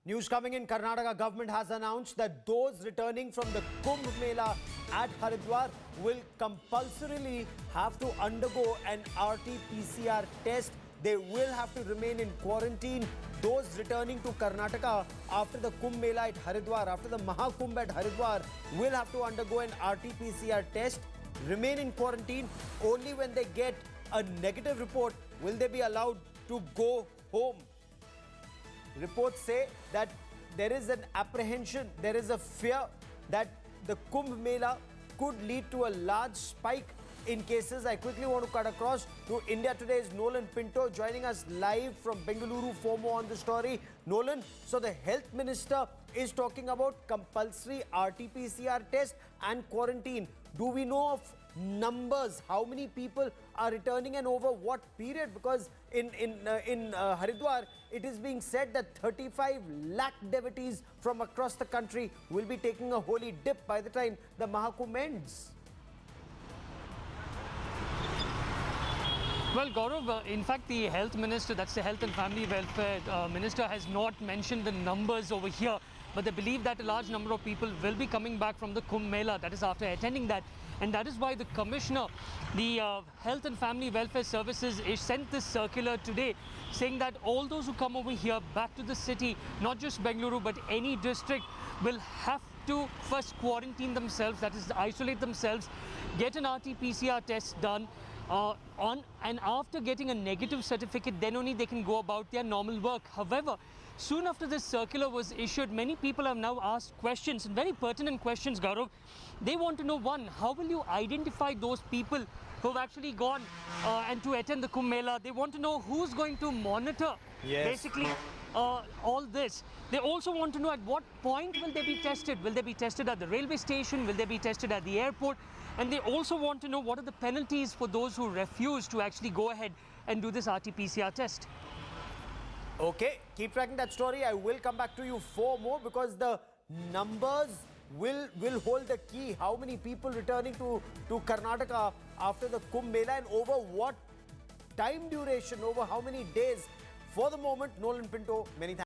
News coming in, Karnataka government has announced that those returning from the Kumbh Mela at Haridwar will compulsorily have to undergo an RT-PCR test. They will have to remain in quarantine. Those returning to Karnataka after the Kumbh Mela at Haridwar, after the Mahakumbh at Haridwar, will have to undergo an RT-PCR test, remain in quarantine. Only when they get a negative report will they be allowed to go home. Reports say that there is an apprehension, there is a fear that the Kumbh Mela could lead to a large spike in cases. I quickly want to cut across to India Today's Nolan Pinto joining us live from Bengaluru for more on the story. Nolan, so the health minister is talking about compulsory RT-PCR test and quarantine. Do we know of numbers? How many people are returning and over what period? Because in Haridwar, it is being said that 35 lakh devotees from across the country will be taking a holy dip by the time the Mahakumbh ends. Well, Gaurav, in fact, the health minister, that's the health and family welfare minister, has not mentioned the numbers over here. But they believe that a large number of people will be coming back from the Kumbh Mela. That is after attending that. And that is why the commissioner, the Health and Family Welfare Services, sent this circular today saying that all those who come over here back to the city, not just Bengaluru, but any district, will have to first quarantine themselves, that is isolate themselves, get an RT-PCR test done, and after getting a negative certificate, then only they can go about their normal work. However, soon after this circular was issued, many people have now asked questions, very pertinent questions, Gaurav. They want to know, one, how will you identify those people who have actually gone and to attend the Kumbh Mela? They want to know who's going to monitor basically all this. They also want to know at what point will they be tested? Will they be tested at the railway station? Will they be tested at the airport? And they also want to know what are the penalties for those who refuse to actually go ahead and do this RT-PCR test. Okay, keep tracking that story. I will come back to you for more because the numbers will hold the key. How many people returning to Karnataka after the Kumbh Mela and over what time duration, over how many days? For the moment, Nolan Pinto, many thanks.